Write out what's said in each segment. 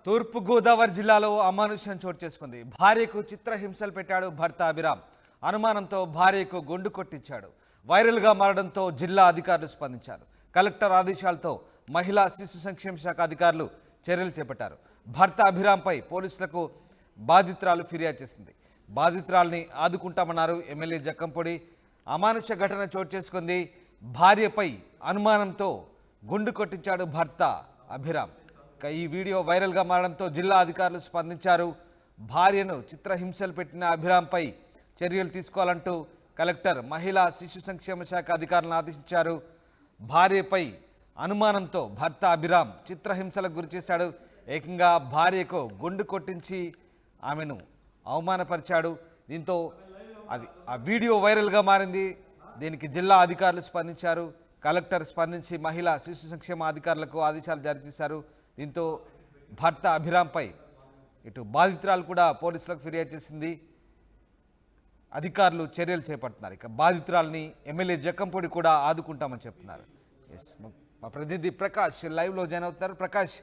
తూర్పుగోదావరి జిల్లాలో అమానుష్యం చోటు చేసుకుంది. భార్యకు చిత్రహింసలు పెట్టాడు భర్త అభిరామ్. అనుమానంతో భార్యకు గుండు కొట్టించాడు. వైరల్గా మారడంతో జిల్లా అధికారులు స్పందించారు. కలెక్టర్ ఆదేశాలతో మహిళా శిశు సంక్షేమ శాఖ అధికారులు చర్యలు చేపట్టారు. భర్త అభిరామ్పై పోలీసులకు బాధితురాలు ఫిర్యాదు చేసింది. బాధితురాల్ని ఆదుకుంటామన్నారు ఎమ్మెల్యే జక్కంపొడి. అమానుష్య ఘటన చోటు చేసుకుంది. భార్యపై అనుమానంతో గుండు కొట్టించాడు భర్త అభిరామ్. ఈ వీడియో వైరల్గా మారడంతో జిల్లా అధికారులు స్పందించారు. భార్యను చిత్రహింసలు పెట్టిన అభిరామ్పై చర్యలు తీసుకోవాలంటూ కలెక్టర్ మహిళా శిశు సంక్షేమ శాఖ అధికారులను ఆదేశించారు. భార్యపై అనుమానంతో భర్త అభిరామ్ చిత్రహింసలకు గురిచేశాడు. ఏకంగా భార్యకు గుండు కొట్టించి ఆమెను అవమానపరిచాడు. దీంతో ఆ వీడియో వైరల్గా మారింది. దీనికి జిల్లా అధికారులు స్పందించారు. కలెక్టర్ స్పందించి మహిళా శిశు సంక్షేమ అధికారులకు ఆదేశాలు జారీ చేశారు. దీంతో భర్త అభిరామ్పై ఇటు బాధితురాలు కూడా పోలీసులకు ఫిర్యాదు చేసింది. అధికారులు చర్యలు చేపడుతున్నారు. ఇక బాధితురాలని ఎమ్మెల్యే జక్కంపొడి కూడా ఆదుకుంటామని చెప్తున్నారు. మా ప్రతినిధి ప్రకాష్ లైవ్లో జాయిన్ అవుతున్నారు. ప్రకాష్,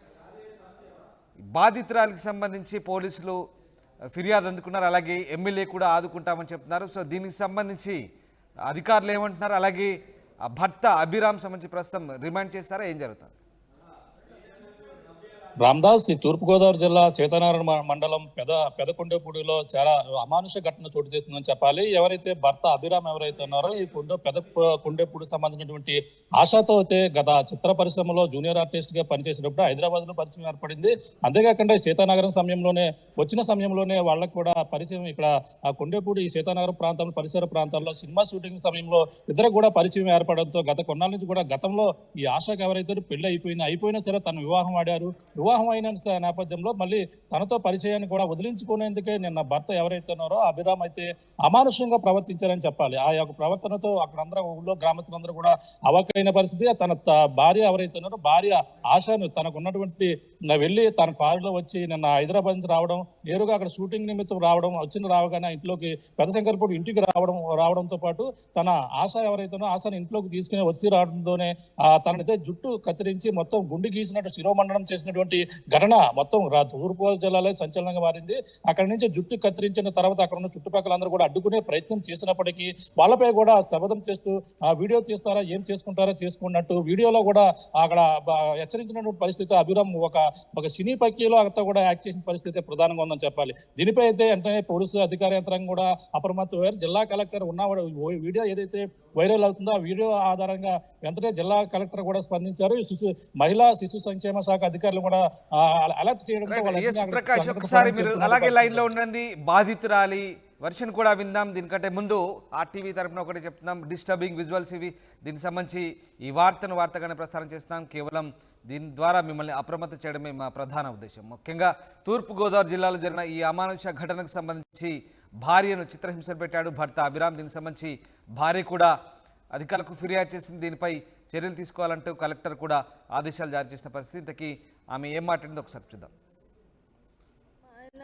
బాధితురాలికి సంబంధించి పోలీసులు ఫిర్యాదు అందుకున్నారు. అలాగే ఎమ్మెల్యే కూడా ఆదుకుంటామని చెప్తున్నారు. సో దీనికి సంబంధించి అధికారులు ఏమంటున్నారు? అలాగే భర్త అభిరామ్ సంబంధించి ప్రస్తుతం రిమాండ్ చేస్తారా? ఏం జరుగుతుంది? రామ్దాస్, ఈ తూర్పుగోదావరి జిల్లా సీతానారాయణ మండలం పెదకొండపూడిలో చాలా అమానుష ఘటన చోటు చేసిందని చెప్పాలి. ఎవరైతే భర్త అభిరామ్ ఎవరైతే ఉన్నారో ఈ కొండపూడికి సంబంధించినటువంటి ఆశాతో అయితే గత చిత్ర పరిశ్రమలో జూనియర్ ఆర్టిస్ట్ గా పనిచేసినప్పుడు హైదరాబాద్ లో పరిచయం ఏర్పడింది. అంతేకాకుండా సీతానగరం వచ్చిన సమయంలోనే వాళ్ళకు కూడా పరిచయం ఇక్కడ ఆ కొండపూడి ఈ సీతానగరం ప్రాంతంలో పరిసర ప్రాంతాల్లో సినిమా షూటింగ్ సమయంలో ఇద్దరు కూడా పరిచయం ఏర్పడంతో గత కొన్నాళ్ళ నుంచి కూడా గతంలో ఈ ఆశకు ఎవరైతే పెళ్లి అయిపోయినా సరే తను వివాహం ఆడారు. వివాహం అయిన నేపథ్యంలో మళ్ళీ తనతో పరిచయాన్ని కూడా వదిలించుకునేందుకే నిన్న భర్త ఎవరైతే ఉన్నారో అభిరామ్ అయితే అమానుషంగా ప్రవర్తించారని చెప్పాలి. ఆ యొక్క ప్రవర్తనతో అక్కడ అందరూ ఊళ్ళో గ్రామస్తులందరూ కూడా అవాక్కైన పరిస్థితి. తన భార్య ఎవరైతే ఉన్నారో భార్య ఆశను తనకు ఉన్నటువంటి వెళ్ళి తన కారులో వచ్చి నిన్న హైదరాబాద్ నుంచి రావడం, నేరుగా అక్కడ షూటింగ్ నిమిత్తం రావగానే ఇంట్లోకి పెదశంకర్పూడి ఇంటికి రావడంతో పాటు తన ఆశ ఎవరైతేనో ఆశను ఇంట్లోకి తీసుకుని వచ్చి రావడంతోనే తనైతే జుట్టు కత్తిరించి మొత్తం గుండు గీసినట్టు శిరోమండనం చేసినటువంటి ఘటన మొత్తం తూర్పుగోదావరి జిల్లాలో సంచలనంగా మారింది. అక్కడి నుంచి జుట్టు కత్తిరించిన తర్వాత అక్కడ ఉన్న చుట్టుపక్కల అందరూ కూడా అడ్డుకునే ప్రయత్నం చేసినప్పటికీ వాళ్ళపై కూడా శబదం చేస్తూ ఆ వీడియో తీస్తారా, ఏం చేసుకుంటారో చేసుకున్నట్టు వీడియోలో కూడా అక్కడ హెచ్చరించినటువంటి పరిస్థితి. అభిరామ్ ఒక సినీ పక్కీలో అంతా కూడా యాక్ట్ చేసిన పరిస్థితి ప్రధానంగా ఉందని చెప్పాలి. దీనిపై అయితే వెంటనే పోలీసు అధికార యంత్రాంగం కూడా అప్రమత్తమయ్యారు. జిల్లా కలెక్టర్ వీడియో ఏదైతే వైరల్ అవుతుందో ఆ వీడియో ఆధారంగా వెంటనే జిల్లా కలెక్టర్ కూడా స్పందించారు. మహిళా శిశు సంక్షేమ శాఖ అధికారులు కూడా అలర్ట్ చేయడం. ప్రకాష్, ఒకసారి మీరు అలాగే లైన్ లో ఉండండి. బాధితురాలి వర్షన్ కూడా విందాం. దీనికంటే ముందు ఆర్టీవీ తరఫున ఒకటి చెప్తున్నాం, డిస్టర్బింగ్ విజువల్స్ ఇవి. దీనికి సంబంధించి ఈ వార్తగానే ప్రసారం చేస్తున్నాం. కేవలం దీని ద్వారా మిమ్మల్ని అప్రమత్తం చేయడమే మా ప్రధాన ఉద్దేశం. ముఖ్యంగా తూర్పుగోదావరి జిల్లాలో జరిగిన ఈ అమానుష ఘటనకు సంబంధించి భార్యను చిత్రహింసలు పెట్టాడు భర్త అభిరామ్. దీనికి సంబంధించి భార్య కూడా అధికారులకు ఫిర్యాదు చేసింది. దీనిపై చర్యలు తీసుకోవాలంటూ కలెక్టర్ కూడా ఆదేశాలు జారీ చేసిన పరిస్థితి. ఇంతకీ ఆమె ఏం మాట్లాడిందో ఒకసారి చూద్దాం. ఆయన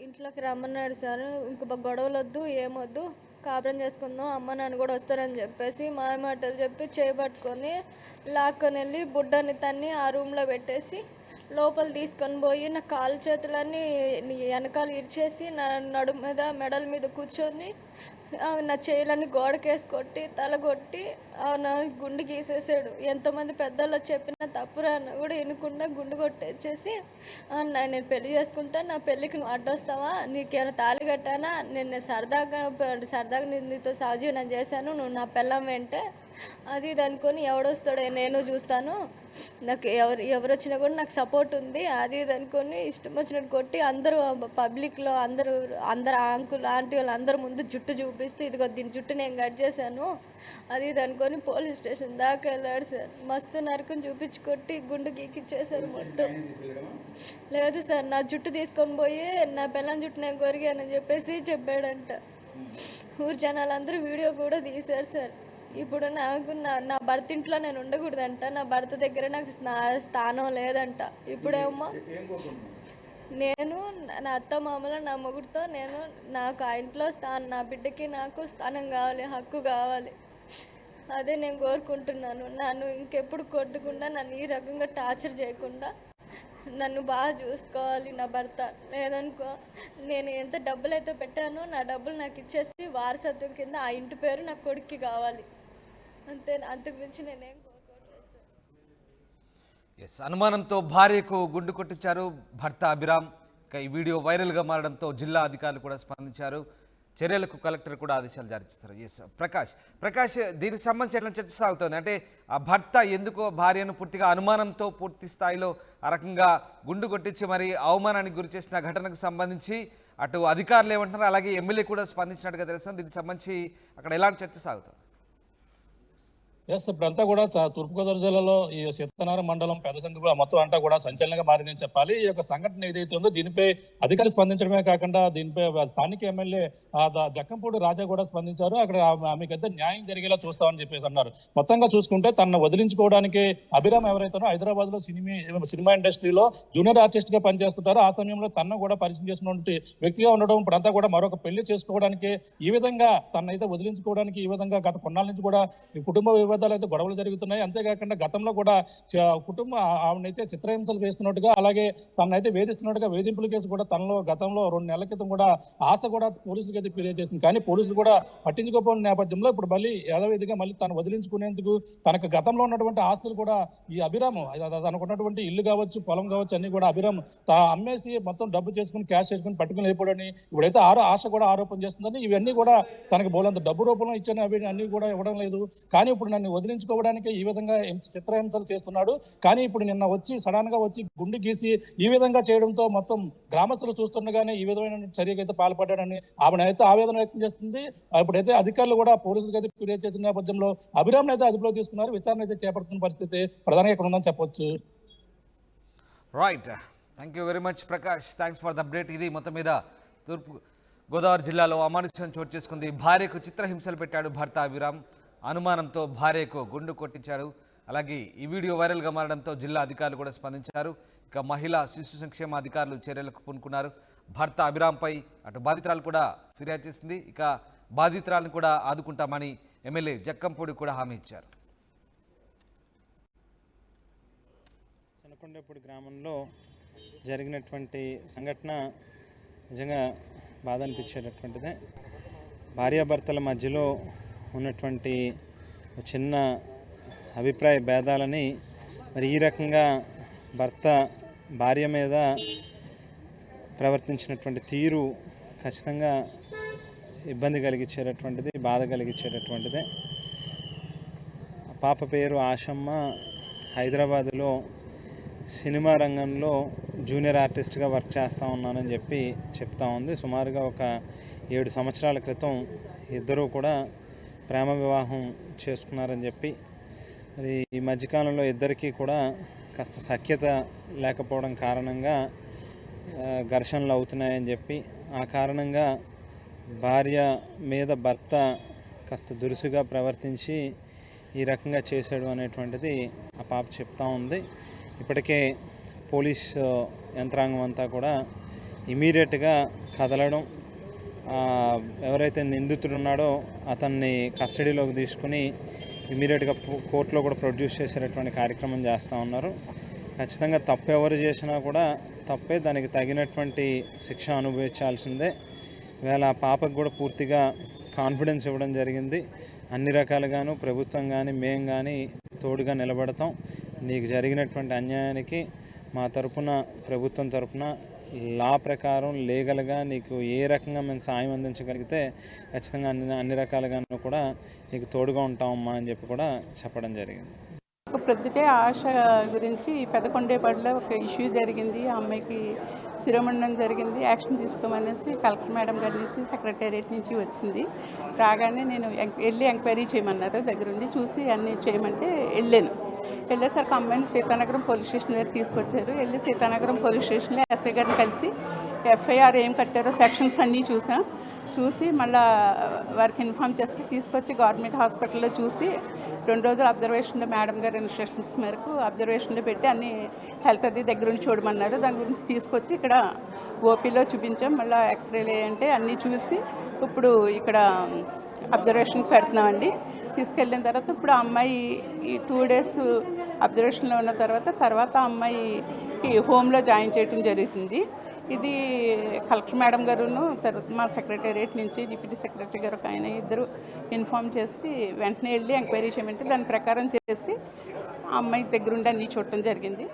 ఇంట్లోకి రమ్మన్నాడు సార్. ఇంక గొడవలు వద్దు, ఏమొద్దు, కాపురం చేసుకుందాం, అమ్మ నాన్న కూడా వస్తారని చెప్పేసి మాటలు చెప్పి చేపట్టుకొని లాక్కొని వెళ్ళి బుడ్డని తన్ని ఆ రూమ్లో పెట్టేసి లోపల తీసుకొని పోయి నా కాలు చేతులన్నీ వెనకాల ఇరిచేసి నా నడుము మీద మెడల మీద కూర్చొని నా చేతులన్నీ గోడకేసి కొట్టి తల కొట్టి నా గుండు గీసేసాడు. ఎంతోమంది పెద్దలు చెప్పిన తప్పురా అన్న కూడా వినకుండా గుండు కొట్టేసేసి నేను పెళ్లి చేసుకుంటా, నా పెళ్ళికి నువ్వు అడ్డొస్తావా, నీకేమైనా తాళి కట్టానా, నేను సరదాగా నీతో సహజీవనం చేశాను, నువ్వు నా పెళ్ళం వెంటే అది ఇది అనుకొని ఎవడొస్తాడో నేను చూస్తాను, నాకు ఎవరు వచ్చినా కూడా నాకు సపోర్ట్ ఉంది, అది ఇది అనుకొని ఇష్టం వచ్చినట్టు కొట్టి అందరూ పబ్లిక్లో అందరూ అంకుల్ ఆంటీ వాళ్ళు అందరూ ముందు జుట్టు చూపిస్తే ఇదిగో దీని జుట్టు నేను కట్ చేశాను అది ఇది అనుకొని పోలీస్ స్టేషన్ దాకా వెళ్ళాడు సార్. మస్తు నరకం చూపించి కొట్టి గుండు గీకిచ్చేసారు మొత్తం. లేదు సార్, నా జుట్టు తీసుకొని పోయి నా పిల్లని జుట్టు నేను కొరిగానని చెప్పేసి చెప్పాడంట. ఊరు జనాలందరూ వీడియో కూడా తీశారు సార్. ఇప్పుడు నాకు నా భర్త ఇంట్లో నేను ఉండకూడదంట, నా భర్త దగ్గర నాకు స్థానం లేదంట. ఇప్పుడేమో నేను నా అత్త మామూలు నా మొగుడితో నాకు ఆ ఇంట్లో నా బిడ్డకి నాకు స్థానం కావాలి, హక్కు కావాలి. అదే నేను కోరుకుంటున్నాను. నన్ను ఇంకెప్పుడు కొట్టకుండా, నన్ను ఈ రకంగా టార్చర్ చేయకుండా నన్ను బాగా చూసుకోవాలి నా భర్త. లేదనుకో నేను ఎంత డబ్బులు అయితే పెట్టానో నా డబ్బులు నాకు ఇచ్చేసి వారసత్వం కింద ఆ ఇంటి పేరు నా కొడుక్కి కావాలి అంతే. అంతకు మించి నేనేం కోరుకోవట్లేదు సార్. ఎస్, అనుమానంతో భార్యకు గుండు కొట్టించారు భర్త అభిరామ్. ఇక ఈ వీడియో వైరల్గా మారడంతో జిల్లా అధికారులు కూడా స్పందించారు. చర్యలకు కలెక్టర్ కూడా ఆదేశాలు జారీ చేస్తారు. ఎస్ ప్రకాష్ దీనికి సంబంధించి ఎట్లా చర్చ సాగుతుంది అంటే ఆ భర్త ఎందుకో భార్యను పూర్తిగా అనుమానంతో పూర్తి స్థాయిలో ఆ రకంగా గుండు కొట్టించి మరి అవమానానికి గురి చేసిన ఘటనకు సంబంధించి అటు అధికారులు ఏమంటున్నారు, అలాగే ఎమ్మెల్యే కూడా స్పందించినట్టుగా తెలుస్తుంది. దీనికి సంబంధించి అక్కడ ఎలాంటి చర్చ సాగుతుంది? ఎస్, ఇప్పుడంతా కూడా తూర్పుగోదావరి జిల్లాలో ఈ సీతారామపురం మండలం పెద్ద సంఖ్యలో మొత్తం అంతా కూడా సంచలనంగా మారిందని చెప్పాలి. ఈ యొక్క సంఘటన ఏదైతే ఉందో దీనిపై అధికారులు స్పందించడమే కాకుండా దీనిపై స్థానిక ఎమ్మెల్యే జక్కంపూడి రాజా కూడా స్పందించారు. అక్కడ మీకు ఎంత న్యాయం జరిగేలా చూస్తామని చెప్పేసి అన్నారు. మొత్తంగా చూసుకుంటే తనను వదిలించుకోవడానికి అభిరామ్ ఎవరైతారో హైదరాబాద్ లో సినిమా ఇండస్ట్రీలో జూనియర్ ఆర్టిస్ట్ గా పనిచేస్తుంటారో ఆ సమయంలో తనను కూడా పరిచయం చేసినటువంటి వ్యక్తిగా ఉండడం, ఇప్పుడంతా కూడా మరొక పెళ్లి చేసుకోవడానికి ఈ విధంగా తనైతే వదిలించుకోవడానికి ఈ విధంగా గత కొన్నాళ్ళ నుంచి కూడా ఈ కుటుంబ వివాదాలు అయితే గొడవలు జరుగుతున్నాయి. అంతేకాకుండా గతంలో కూడా కుటుంబం ఆవిడనైతే చిత్రహింసలు చేస్తున్నట్టుగా, అలాగే తనైతే వేధిస్తున్నట్టుగా వేధింపుల కేసు కూడా తనలో గతంలో 2 నెలల క్రితం కూడా ఆశ కూడా పోలీసులకు అయితే ఫిర్యాదు చేసింది. కానీ పోలీసులు కూడా పట్టించుకోకపోయిన నేపథ్యంలో ఇప్పుడు మళ్ళీ యథావిధిగా మళ్ళీ తను వదిలించుకునేందుకు తనకు గతంలో ఉన్నటువంటి ఆస్తులు కూడా ఈ అభిరామ్ తనకు ఉన్నటువంటి ఇల్లు కావచ్చు, పొలం కావచ్చు అన్ని కూడా అభిరామ్ అమ్మేసి మొత్తం డబ్బు చేసుకుని క్యాష్ చేసుకుని పట్టుకుని వెళ్ళిపోవడని ఇప్పుడైతే ఆశ కూడా ఆరోపణ చేస్తుందని, ఇవన్నీ కూడా తనకు బోలంత డబ్బు రూపంలో ఇచ్చిన అన్ని కూడా ఇవ్వడం లేదు. కానీ ఇప్పుడు నన్ను వదిలించుకోవడానికి ఈ విధంగా చిత్రహింసలు చేస్తున్నాడు. కానీ ఇప్పుడు నిన్న వచ్చి సడన్ గా వచ్చి గుండు గీసి ఈ విధంగా చేయడంతో మొత్తం గ్రామస్తులు చూస్తుండగానే ఈ విధమైన చర్యకైతే పాల్పడ్డాడని ఆవిడైతే ఆవేదన వ్యక్తం చేస్తుంది. ఇప్పుడైతే అధికారులు కూడా పోలీసులకు అయితే ఫిర్యాదు చేసిన నేపథ్యంలో అభిరామ్ అయితే అదుపులో తీసుకున్నారు. విచారణ అయితే చేపడుతున్న పరిస్థితి ప్రధానంగా ఇక్కడ ఉందని చెప్పొచ్చు. Right, thank you very much Prakash, thanks for the update. ఇది మొత్తం మీద తూర్పు గోదావరి జిల్లాలో అమానుష్యం చోటు చేసుకుంది. భార్యకు చిత్రహింసలు పెట్టాడు భర్త అభిరామ్. అనుమానంతో భార్యకు గుండు కొట్టించారు. అలాగే ఈ వీడియో వైరల్గా మారడంతో జిల్లా అధికారులు కూడా స్పందించారు. ఇక మహిళా శిశు సంక్షేమ అధికారులు చర్యలకు పూనుకున్నారు. భర్త అభిరామ్పై అటు బాధితురాలు కూడా ఫిర్యాదు చేసింది. ఇక బాధితురాలను కూడా ఆదుకుంటామని ఎమ్మెల్యే జక్కంపూడి కూడా హామీ ఇచ్చారు. చనకొండపూడి గ్రామంలో జరిగినటువంటి సంఘటన నిజంగా బాధ అనిపించేటటువంటిదే. భార్యాభర్తల మధ్యలో ఉన్నటువంటి చిన్న అభిప్రాయ భేదాలని మరి ఈ రకంగా భర్త భార్య మీద ప్రవర్తించినటువంటి తీరు ఖచ్చితంగా ఇబ్బంది కలిగించేటటువంటిది, బాధ కలిగించేటటువంటిదే. పాప పేరు ఆశమ్మ. హైదరాబాదులో సినిమా రంగంలో జూనియర్ ఆర్టిస్ట్గా వర్క్ చేస్తూ ఉన్నానని చెప్పి చెప్తా ఉంది. సుమారుగా ఒక 7 సంవత్సరాల క్రితం ఇద్దరూ కూడా ప్రేమ వివాహం చేసుకున్నారని చెప్పి, మరి ఈ మధ్యకాలంలో ఇద్దరికీ కూడా కాస్త సఖ్యత లేకపోవడం కారణంగా ఘర్షణలు అవుతున్నాయని చెప్పి, ఆ కారణంగా భార్య మీద భర్త కాస్త దురుసుగా ప్రవర్తించి ఈ రకంగా చేశాడు అనేటువంటిది ఆ పాప చెప్తా ఉంది. ఇప్పటికే పోలీస్ యంత్రాంగం అంతా కూడా ఇమీడియట్గా కదలడం, ఎవరైతే నిందితుడు ఉన్నాడో అతన్ని కస్టడీలోకి తీసుకుని ఇమీడియట్గా కోర్టులో కూడా ప్రొడ్యూస్ చేసేటటువంటి కార్యక్రమం చేస్తూ ఉన్నారు. ఖచ్చితంగా తప్పు ఎవరు చేసినా కూడా తప్పే, దానికి తగినటువంటి శిక్ష అనుభవించాల్సిందే. ఇవాళ ఆ పాపకు కూడా పూర్తిగా కాన్ఫిడెన్స్ ఇవ్వడం జరిగింది. అన్ని రకాలుగాను ప్రభుత్వం కానీ మేము కానీ తోడుగా నిలబడతాం. నీకు జరిగినటువంటి అన్యాయానికి మా తరపున, ప్రభుత్వం తరపున లా ప్రకారం లీగల్గా నీకు ఏ రకంగా మేము సాయం అందించగలిగితే ఖచ్చితంగా అన్ని రకాలుగాను కూడా నీకు తోడుగా ఉంటామమ్మా అని చెప్పి కూడా చెప్పడం జరిగింది. ప్రొద్దుటే ఆశ గురించి పెదకొండేపల్లిలో ఒక ఇష్యూ జరిగింది. ఆ అమ్మాయికి శిరోమండనం జరిగింది. యాక్షన్ తీసుకోమనేసి కలెక్టర్ మేడం గారి నుంచి, సెక్రటేరియట్ నుంచి వచ్చింది. రాగానే నేను వెళ్ళి ఎంక్వైరీ చేయమన్నారు. దగ్గరుండి చూసి అన్నీ చేయమంటే వెళ్ళేసరికి అమ్మాయిని సీతానగరం పోలీస్ స్టేషన్ దగ్గర తీసుకొచ్చారు. వెళ్ళి సీతానగరం పోలీస్ స్టేషన్లో ఎస్ఐ గారిని కలిసి ఎఫ్ఐఆర్ ఏం కట్టారో సెక్షన్స్ అన్నీ చూసి మళ్ళీ వారికి ఇన్ఫామ్ చేస్తే తీసుకొచ్చి గవర్నమెంట్ హాస్పిటల్లో చూసి 2 రోజులు అబ్జర్వేషన్లో మేడం గారి ఇన్స్ట్రక్షన్స్ మేరకు అబ్జర్వేషన్లో పెట్టి అన్ని హెల్త్ అది దగ్గరుండి చూడమన్నారు. దాని గురించి తీసుకొచ్చి ఇక్కడ ఓపీలో చూపించాం. మళ్ళీ ఎక్స్రేలు అంటే అన్నీ చూసి ఇప్పుడు ఇక్కడ అబ్జర్వేషన్కి పెడుతున్నామండి. తీసుకెళ్ళిన తర్వాత ఇప్పుడు ఆ అమ్మాయి ఈ 2 డేస్ అబ్జర్వేషన్లో ఉన్న తర్వాత అమ్మాయి అమ్మాయికి హోమ్లో జాయిన్ చేయడం జరుగుతుంది. ఇది కలెక్టర్ మేడం గారును తర్వాత మా సెక్రటేరియట్ నుంచి డిప్యూటీ సెక్రటరీ గారు ఒక ఆయన ఇద్దరు ఇన్ఫామ్ చేసి వెంటనే వెళ్ళి ఎంక్వైరీ చేయమంటే దాని ప్రకారం చేసి ఆ అమ్మాయి దగ్గరుండి అన్నీ చూడటం జరిగింది.